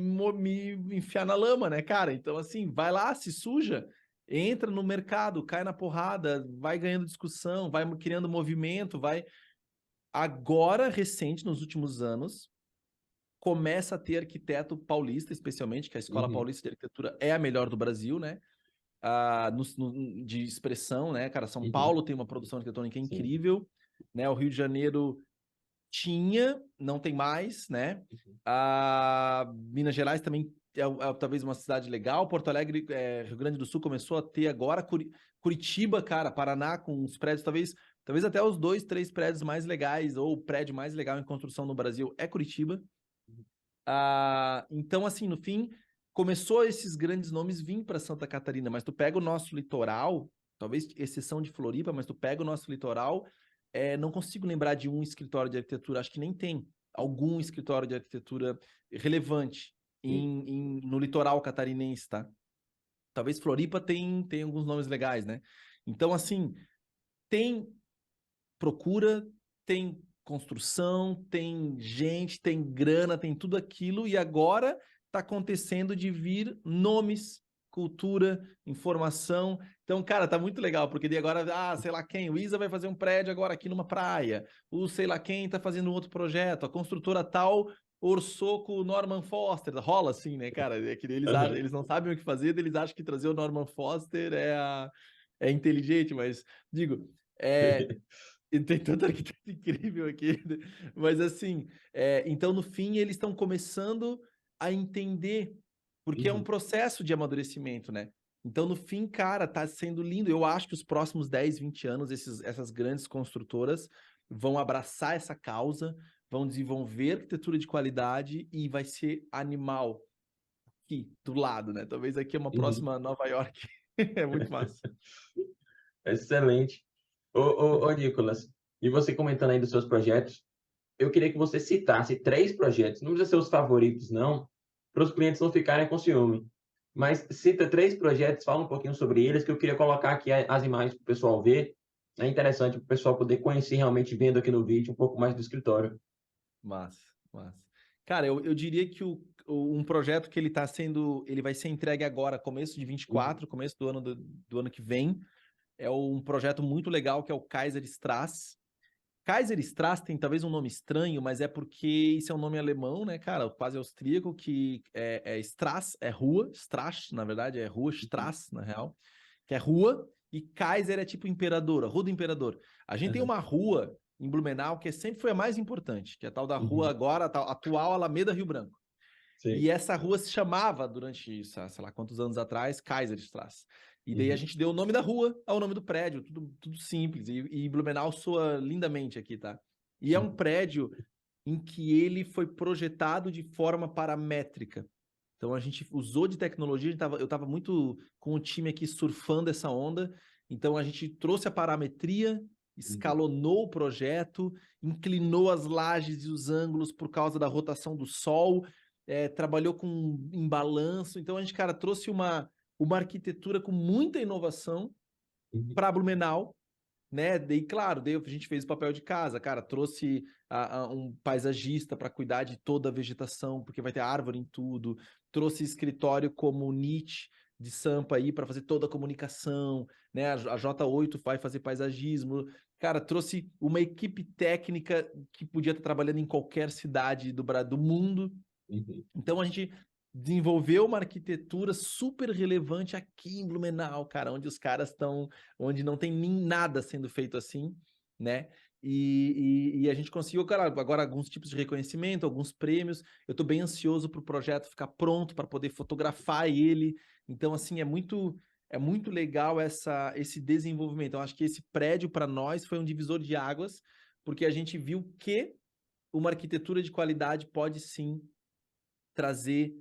enfiar na lama, né, cara? Então, assim, vai lá, se suja, entra no mercado, cai na porrada, vai ganhando discussão, vai criando movimento, vai. Agora, recente, nos últimos anos, começa a ter arquiteto paulista, especialmente, que a Escola Uhum. Paulista de Arquitetura é a melhor do Brasil, né? De expressão, né, cara? São Uhum. Paulo tem uma produção arquitetônica Sim. incrível, né? O Rio de Janeiro tinha, não tem mais, né? Uhum. Minas Gerais também talvez uma cidade legal. Porto Alegre, Rio Grande do Sul começou a ter agora. Curitiba, cara, Paraná, com os prédios, talvez até os 2, 3 prédios mais legais, ou o prédio mais legal em construção no Brasil é Curitiba. Então, assim, no fim, começou esses grandes nomes vir para Santa Catarina, mas tu pega o nosso litoral, talvez exceção de Floripa, mas tu pega o nosso litoral, não consigo lembrar de um escritório de arquitetura, acho que nem tem algum escritório de arquitetura relevante. no litoral catarinense, tá? Talvez Floripa tem alguns nomes legais, né? Então, assim, tem procura, tem construção, tem gente, tem grana, tem tudo aquilo, e agora está acontecendo de vir nomes, cultura, informação. Então, cara, tá muito legal, porque daí agora, sei lá quem, o Isa vai fazer um prédio agora aqui numa praia, o sei lá quem tá fazendo um outro projeto, a construtora tal orçou com o Norman Foster, rola assim, né, cara? É que eles não sabem o que fazer, eles acham que trazer o Norman Foster é inteligente, mas, digo, e tem tanto arquiteto incrível aqui, né? Mas assim, então no fim eles estão começando a entender, porque é um processo de amadurecimento, né? Então no fim, cara, tá sendo lindo. Eu acho que os próximos 10, 20 anos, essas grandes construtoras vão abraçar essa causa, vão desenvolver arquitetura de qualidade e vai ser animal aqui do lado, né? Talvez aqui é uma próxima Nova York. É muito massa. Excelente. Ô, Nicolas, e você comentando aí dos seus projetos, eu queria que você citasse 3 projetos, não precisa ser os favoritos, não, para os clientes não ficarem com ciúme. Mas cita 3 projetos, fala um pouquinho sobre eles, que eu queria colocar aqui as imagens para o pessoal ver. É interessante para o pessoal poder conhecer realmente, vendo aqui no vídeo, um pouco mais do escritório. Massa, massa. Cara, eu diria que um projeto que ele vai ser entregue agora, começo de 24, começo do ano que vem, é um projeto muito legal que é o Kaiser Straße. Kaiser Straße tem talvez um nome estranho, mas é porque isso é um nome alemão, né, cara, quase austríaco, que Straße, é rua, Straße, na verdade, é rua, Straße, na real, que é rua, e Kaiser é tipo imperador, a rua do imperador. A gente tem uma rua em Blumenau que sempre foi a mais importante, que é a tal da rua agora, a tal, atual Alameda Rio Branco. Sim. E essa rua se chamava, durante, sei lá quantos anos atrás, Kaiserstraße. E daí a gente deu o nome da rua ao nome do prédio, tudo simples. E Blumenau soa lindamente aqui, tá? E é um prédio em que ele foi projetado de forma paramétrica. Então a gente usou de tecnologia, eu estava muito com o time aqui surfando essa onda. Então a gente trouxe a parametria, escalonou o projeto, inclinou as lajes e os ângulos por causa da rotação do sol, trabalhou em balanço. Então a gente, cara, trouxe uma arquitetura com muita inovação para Blumenau, né? Daí, claro, daí a gente fez o papel de casa, cara, trouxe um paisagista para cuidar de toda a vegetação, porque vai ter árvore em tudo, trouxe escritório como Nietzsche de Sampa aí para fazer toda a comunicação, né? A J8 vai fazer paisagismo, cara, trouxe uma equipe técnica que podia estar trabalhando em qualquer cidade do mundo. Então a gente desenvolveu uma arquitetura super relevante aqui em Blumenau, cara, onde os caras estão, onde não tem nem nada sendo feito assim, né? E a gente conseguiu, cara, agora alguns tipos de reconhecimento, alguns prêmios. Eu estou bem ansioso para o projeto ficar pronto para poder fotografar ele. Então, assim, é muito legal esse desenvolvimento. Então, acho que esse prédio para nós foi um divisor de águas, porque a gente viu que uma arquitetura de qualidade pode sim trazer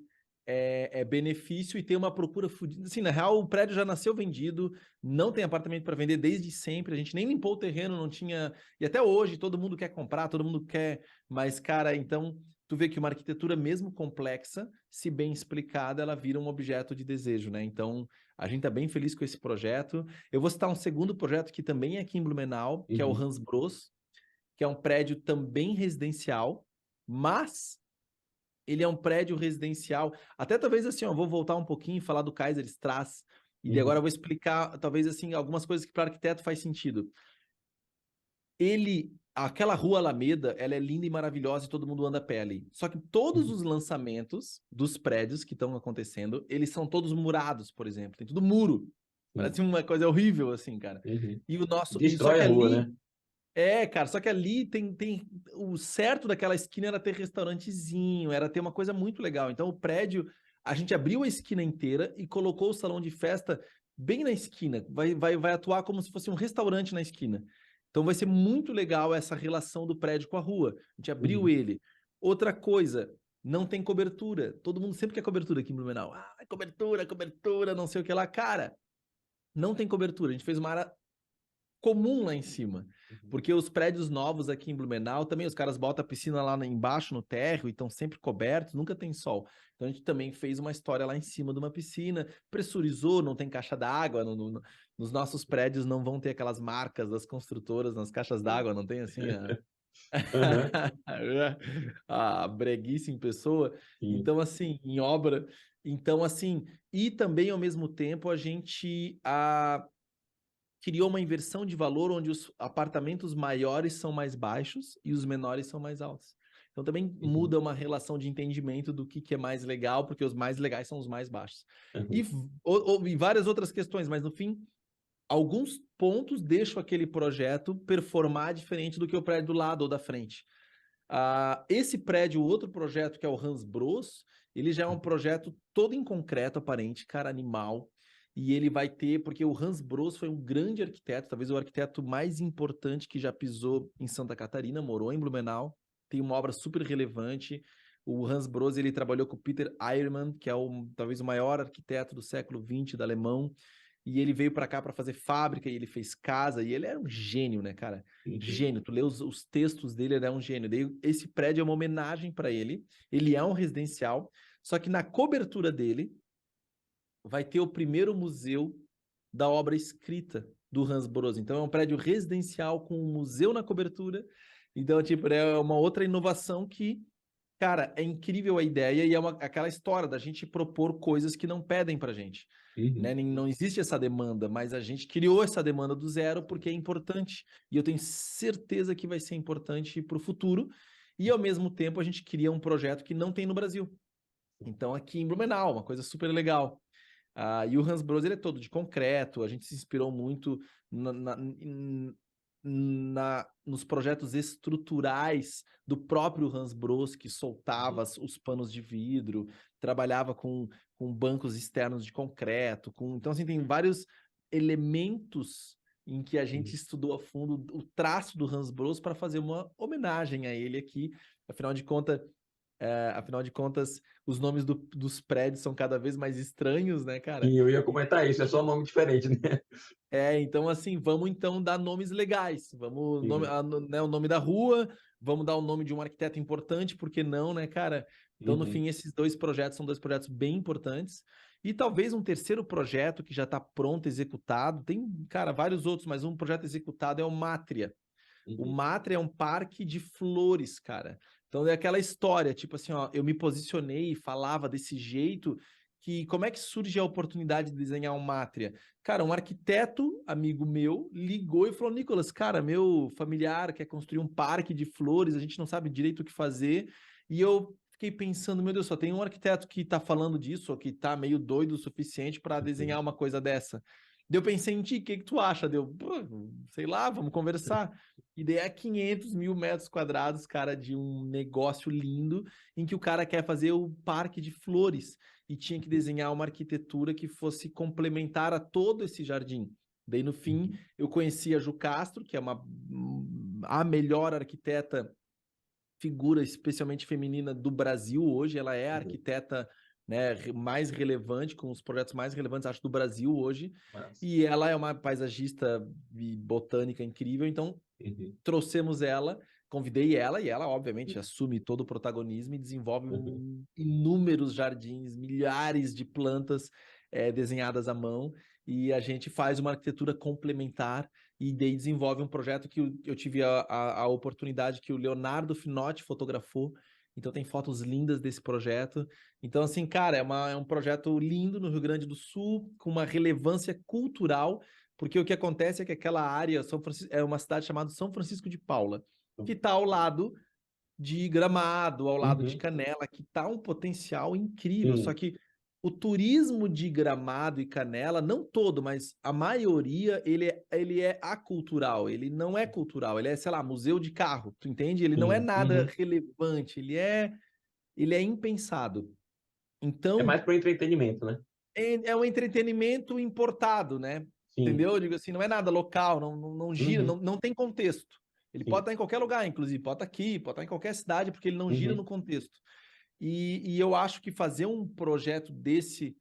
benefício e ter uma procura fodida. Assim, na real, o prédio já nasceu vendido, não tem apartamento para vender desde sempre, a gente nem limpou o terreno, não tinha... E até hoje, todo mundo quer comprar, todo mundo quer... Mas, cara, então, tu vê que uma arquitetura mesmo complexa, se bem explicada, ela vira um objeto de desejo, né? Então, a gente tá bem feliz com esse projeto. Eu vou citar um segundo projeto que também é aqui em Blumenau, que é o Hans Bros, que é um prédio também residencial, mas ele é um prédio residencial. Até talvez assim, ó, vou voltar um pouquinho e falar do Kaiserstraße. E agora eu vou explicar, talvez assim, algumas coisas que para o arquiteto faz sentido. Aquela rua Alameda, ela é linda e maravilhosa e todo mundo anda a pé ali. Só que todos os lançamentos dos prédios que estão acontecendo, eles são todos murados, por exemplo. Tem tudo muro. Parece uma coisa horrível, assim, cara. E o nosso... Destrói a rua, né? Cara, só que ali tem o certo daquela esquina era ter restaurantezinho, era ter uma coisa muito legal. Então o prédio, a gente abriu a esquina inteira e colocou o salão de festa bem na esquina. Vai atuar como se fosse um restaurante na esquina. Então vai ser muito legal essa relação do prédio com a rua. A gente abriu ele. Outra coisa, não tem cobertura. Todo mundo sempre quer cobertura aqui em Blumenau. Cobertura, não sei o que lá. Cara, não tem cobertura. A gente fez uma área comum lá em cima. Porque os prédios novos aqui em Blumenau, também os caras botam a piscina lá embaixo, no térreo, e estão sempre cobertos, nunca tem sol. Então a gente também fez uma história lá em cima de uma piscina, pressurizou, não tem caixa d'água, nos nossos prédios não vão ter aquelas marcas das construtoras nas caixas d'água, não tem assim Aham, a breguice em pessoa. sim. Então, assim, em obra. Então, assim, e também ao mesmo tempo a gente criou uma inversão de valor onde os apartamentos maiores são mais baixos e os menores são mais altos. Então também muda uma relação de entendimento do que é mais legal, porque os mais legais são os mais baixos. E, e várias outras questões, mas no fim, alguns pontos deixam aquele projeto performar diferente do que o prédio do lado ou da frente. Esse prédio, o outro projeto, que é o Hans Bros, ele já é um projeto todo em concreto, aparente, cara, animal. E ele vai ter, porque o Hans Bros foi um grande arquiteto, talvez o arquiteto mais importante que já pisou em Santa Catarina, morou em Blumenau, tem uma obra super relevante. O Hans Bros, ele trabalhou com o Peter Eiermann, que é talvez o maior arquiteto do século XX, da alemão, e ele veio para cá para fazer fábrica, e ele fez casa, e ele era um gênio, né, cara? Gênio. Tu lê os textos dele, ele é um gênio. Daí, esse prédio é uma homenagem para ele, ele é um residencial, só que na cobertura dele vai ter o primeiro museu da obra escrita do Hans Bros. Então é um prédio residencial com um museu na cobertura. Então, tipo, é uma outra inovação que, cara, é incrível a ideia e é aquela história da gente propor coisas que não pedem pra gente. Né? Não existe essa demanda, mas a gente criou essa demanda do zero porque é importante. E eu tenho certeza que vai ser importante para o futuro. E, ao mesmo tempo, a gente cria um projeto que não tem no Brasil. Então, aqui em Blumenau, uma coisa super legal. E o Hans Bros, ele é todo de concreto, a gente se inspirou muito nos projetos estruturais do próprio Hans Bros, que soltava os panos de vidro, trabalhava com bancos externos de concreto, então assim, tem vários elementos em que a gente estudou a fundo o traço do Hans Bros para fazer uma homenagem a ele aqui, afinal de contas, os nomes dos prédios são cada vez mais estranhos, né, cara? E eu ia comentar isso, é só um nome diferente, né? Então assim, vamos então dar nomes legais. Vamos, né, o nome da rua, vamos dar o nome de um arquiteto importante, por que não, né, cara? Então, no fim, esses dois projetos são dois projetos bem importantes. E talvez um terceiro projeto que já está pronto, executado. Tem, cara, vários outros, mas um projeto executado é o Mátria. O Mátria é um parque de flores, cara. Então é aquela história, tipo assim, ó, eu me posicionei e falava desse jeito que como é que surge a oportunidade de desenhar um Mátria? Cara, um arquiteto, amigo meu, ligou e falou, Nicolas, cara, meu familiar quer construir um parque de flores, a gente não sabe direito o que fazer. E eu fiquei pensando, meu Deus, só tem um arquiteto que tá falando disso, ou que tá meio doido o suficiente para desenhar uma coisa dessa. Daí eu pensei em ti, o que tu acha? Deu, sei lá, vamos conversar. E daí é 500 mil metros quadrados, cara, de um negócio lindo, em que o cara quer fazer o parque de flores e tinha que desenhar uma arquitetura que fosse complementar a todo esse jardim. Daí, no fim, eu conheci a Ju Castro, que é a melhor arquiteta, figura especialmente feminina do Brasil hoje. Ela é a arquiteta, né, mais relevante, com os projetos mais relevantes, acho, do Brasil hoje. E ela é uma paisagista e botânica incrível, então trouxemos ela, convidei ela, e ela, obviamente, assume todo o protagonismo e desenvolve inúmeros jardins, milhares de plantas desenhadas à mão, e a gente faz uma arquitetura complementar e daí desenvolve um projeto que eu tive a oportunidade que o Leonardo Finotti fotografou. Então tem fotos lindas desse projeto. Então, assim, cara, é um projeto lindo no Rio Grande do Sul, com uma relevância cultural, porque o que acontece é que aquela área, São Francisco, é uma cidade chamada São Francisco de Paula, que está ao lado de Gramado, ao lado de Canela, que está um potencial incrível. Só que o turismo de Gramado e Canela, não todo, mas a maioria, ele é acultural, ele não é cultural, ele é, sei lá, museu de carro, tu entende? Ele não é nada relevante, ele é impensado. Então, é mais para o entretenimento, né? É um entretenimento importado, né? Sim. Entendeu? Eu digo assim, não é nada local, não gira, não tem contexto. Ele pode estar em qualquer lugar, inclusive, pode estar aqui, pode estar em qualquer cidade, porque ele não gira no contexto. E eu acho que fazer um projeto desse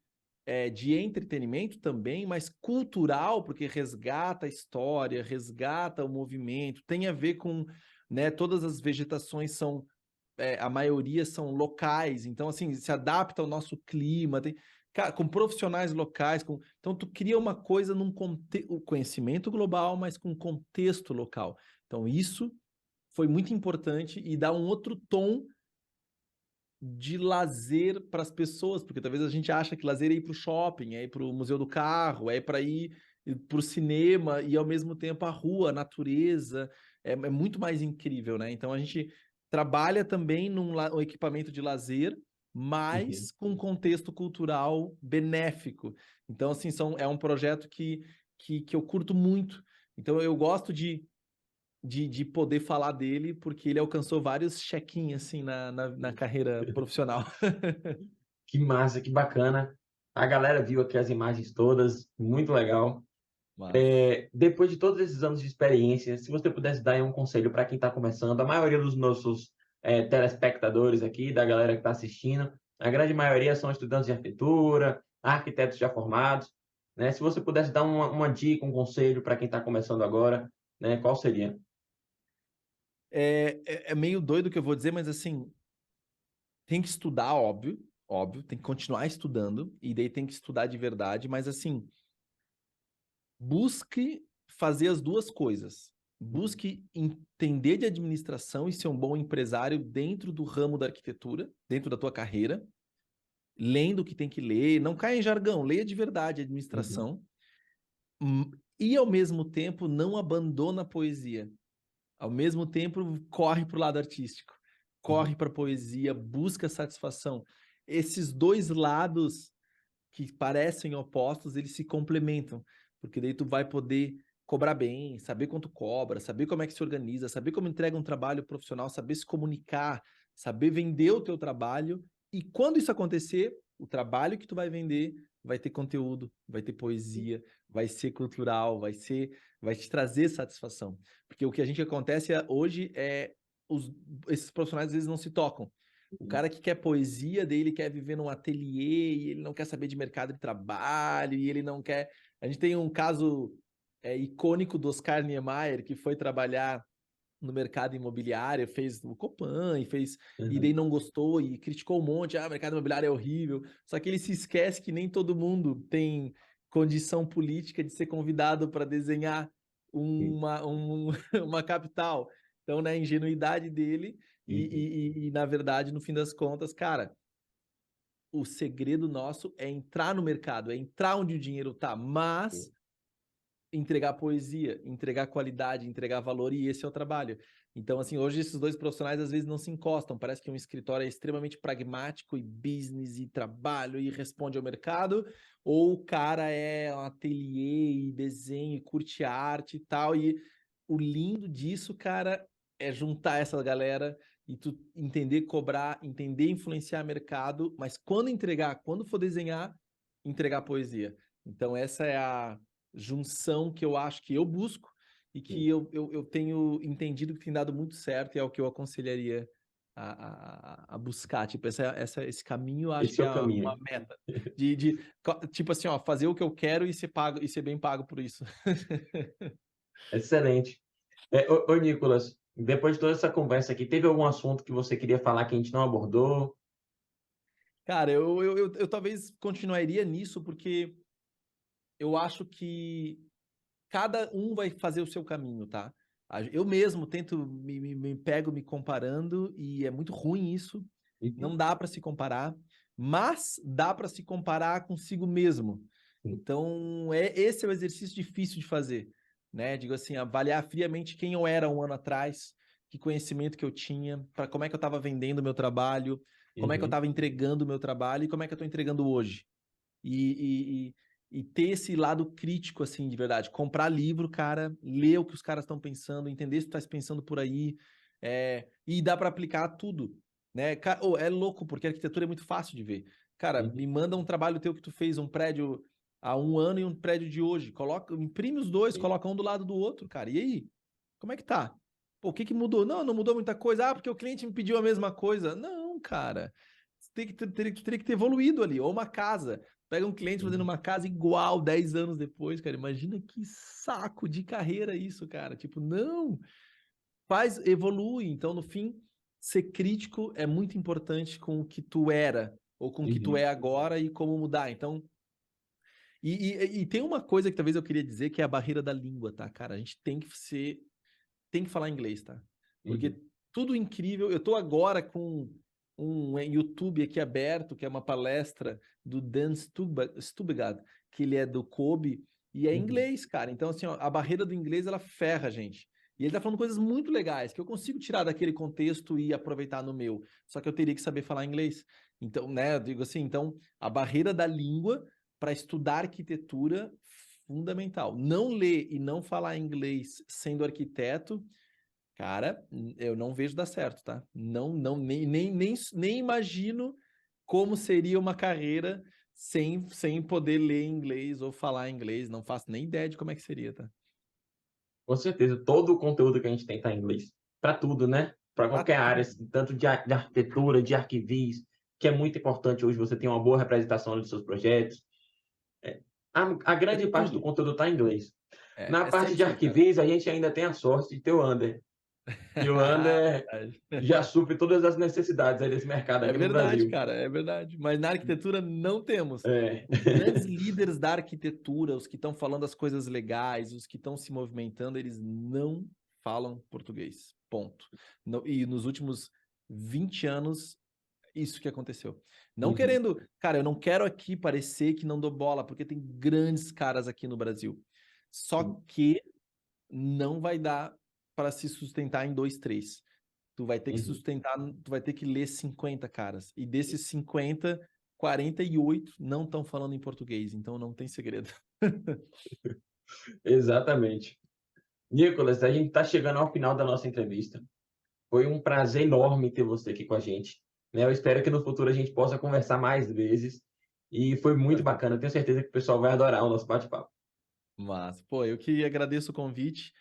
de entretenimento também, mas cultural, porque resgata a história, resgata o movimento, tem a ver com, né, todas as vegetações são, a maioria são locais, então assim, se adapta ao nosso clima, com profissionais locais, então tu cria uma coisa o conhecimento global, mas com contexto local. Então isso foi muito importante e dá um outro tom de lazer para as pessoas, porque talvez a gente acha que lazer é ir para o shopping, é ir para o museu do carro, é para ir para o cinema e ao mesmo tempo a rua, a natureza, é muito mais incrível, né? Então a gente trabalha também um equipamento de lazer, mas com um contexto cultural benéfico. Então, assim, é um projeto que eu curto muito. Então eu gosto de poder falar dele, porque ele alcançou vários check-in, assim, na carreira profissional. Que massa, que bacana. A galera viu aqui as imagens todas, muito legal. Mas, Depois de todos esses anos de experiência, se você pudesse dar aí um conselho para quem está começando, a maioria dos nossos telespectadores aqui, da galera que está assistindo, a grande maioria são estudantes de arquitetura, arquitetos já formados, né? Se você pudesse dar uma dica, um conselho para quem está começando agora, né? Qual seria? é meio doido o que eu vou dizer, mas assim, tem que estudar, óbvio, tem que continuar estudando, e daí tem que estudar de verdade, mas assim, busque fazer as duas coisas. Busque entender de administração e ser um bom empresário dentro do ramo da arquitetura, dentro da tua carreira, lendo o que tem que ler, não caia em jargão, leia de verdade a Uhum. administração, e ao mesmo tempo não abandona a poesia. Ao mesmo tempo, corre para o lado artístico, corre para a poesia, busca satisfação. Esses dois lados que parecem opostos, eles se complementam, porque daí tu vai poder cobrar bem, saber quanto cobra, saber como é que se organiza, saber como entrega um trabalho profissional, saber se comunicar, saber vender o teu trabalho, e quando isso acontecer, o trabalho que tu vai vender vai ter conteúdo, vai ter poesia, vai ser cultural, vai te trazer satisfação. Porque o que a gente acontece hoje esses profissionais às vezes não se tocam. O cara que quer poesia, daí ele quer viver num ateliê e ele não quer saber de mercado de trabalho e ele não quer. A gente tem um caso icônico do Oscar Niemeyer, que foi trabalhar no mercado imobiliário, fez o Copan e daí Uhum. não gostou e criticou um monte, o mercado imobiliário é horrível. Só que ele se esquece que nem todo mundo tem condição política de ser convidado para desenhar uma capital. Então, na ingenuidade dele, Uhum. na verdade, no fim das contas, cara, o segredo nosso é entrar no mercado, é entrar onde o dinheiro tá, mas entregar poesia, entregar qualidade, entregar valor, e esse é o trabalho. Então, assim, hoje esses dois profissionais às vezes não se encostam. Parece que um escritório é extremamente pragmático e business e trabalho e responde ao mercado, ou o cara é um ateliê e desenho e curte arte e tal. E o lindo disso, cara, é juntar essa galera e tu entender cobrar, entender influenciar mercado, mas quando entregar, quando for desenhar, entregar poesia. Então, essa é a junção que eu acho que eu busco e que eu tenho entendido que tem dado muito certo e é o que eu aconselharia a buscar. Tipo, esse caminho eu acho Esse que é é o uma caminho. meta. Tipo assim, ó, fazer o que eu quero e ser pago e ser bem pago por isso. Excelente. Ô, Nicolas, depois de toda essa conversa aqui, teve algum assunto que você queria falar que a gente não abordou? Cara, eu talvez continuaria nisso porque eu acho que cada um vai fazer o seu caminho, tá? Eu mesmo tento, me pego me comparando e é muito ruim isso. Uhum. Não dá para se comparar, mas dá para se comparar consigo mesmo. Sim. Então, esse é o exercício difícil de fazer, né? Digo assim, avaliar friamente quem eu era um ano atrás, que conhecimento que eu tinha, para como é que eu estava vendendo o meu trabalho, como é que eu Uhum. estava entregando o meu trabalho e como é que eu estou entregando hoje e, e ter esse lado crítico, assim, de verdade. Comprar livro, cara, ler o que os caras estão pensando, entender se tu tá pensando por aí, e dá para aplicar tudo, né? É louco, porque a arquitetura é muito fácil de ver. Cara, Uhum. me manda um trabalho teu que tu fez, um prédio há um ano e um prédio de hoje. Imprime os dois, coloca um do lado do outro, cara. E aí? Como é que tá? Pô, o que que mudou? Não, não mudou muita coisa. Ah, porque o cliente me pediu a mesma coisa. Não, cara. Teria que ter evoluído ali. Ou uma casa. Pega um cliente fazendo uma casa igual 10 anos depois, cara. Imagina que saco de carreira isso, cara. Tipo, não, evolui. Então, no fim, ser crítico é muito importante com o que tu era, ou com o que tu é agora e como mudar. Então, e tem uma coisa que talvez eu queria dizer que é a barreira da língua, tá, cara? A gente tem que falar inglês, tá? Porque tudo incrível. Eu tô agora com um YouTube aqui aberto, que é uma palestra do Dan Stubegard, que ele é do Kobe, e é inglês, cara. Então, assim, ó, a barreira do inglês, ela ferra a gente. E ele tá falando coisas muito legais, que eu consigo tirar daquele contexto e aproveitar no meu. Só que eu teria que saber falar inglês. Então, né, eu digo assim, então, a barreira da língua para estudar arquitetura, fundamental. Não ler e não falar inglês sendo arquiteto, cara, eu não vejo dar certo, tá? Nem imagino como seria uma carreira sem poder ler inglês ou falar inglês. Não faço nem ideia de como é que seria, tá? Com certeza, todo o conteúdo que a gente tem tá em inglês. Para tudo, né? Para qualquer área, assim, tanto de arquitetura, de arquivis, que é muito importante hoje você ter uma boa representação dos seus projetos. A grande parte do conteúdo está em inglês. Na parte de científico, cara. arquivis, a gente ainda tem a sorte de ter o Ander. E o Ander já supre todas as necessidades aí desse mercado É aqui no verdade, Brasil. cara, é verdade. Mas na arquitetura não temos. É. Os grandes líderes da arquitetura, os que estão falando as coisas legais, os que estão se movimentando, eles não falam português. Ponto. E nos últimos 20 anos, isso que aconteceu. Não querendo... Cara, eu não quero aqui parecer que não dou bola, porque tem grandes caras aqui no Brasil. Só que não vai dar para se sustentar em 2, 3. Tu vai ter que sustentar, tu vai ter que ler 50 caras. E desses 50, 48 não estão falando em português, então não tem segredo. Exatamente. Nicolas, a gente está chegando ao final da nossa entrevista. Foi um prazer enorme ter você aqui com a gente, né? Eu espero que no futuro a gente possa conversar mais vezes. E foi muito bacana. Eu tenho certeza que o pessoal vai adorar o nosso bate-papo. Mas, pô, eu que agradeço o convite.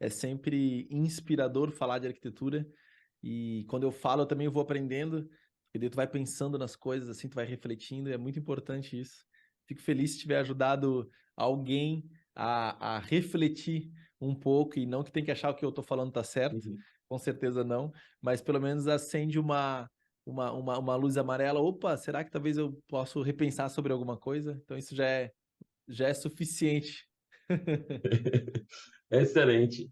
É sempre inspirador falar de arquitetura. E quando eu falo, eu também vou aprendendo. Porque daí tu vai pensando nas coisas, assim, tu vai refletindo. E é muito importante isso. Fico feliz se tiver ajudado alguém a refletir um pouco. E não que tem que achar o que eu tô falando tá certo. Com certeza não. Mas pelo menos acende uma luz amarela. Opa, será que talvez eu possa repensar sobre alguma coisa? Então isso já é suficiente. Excelente.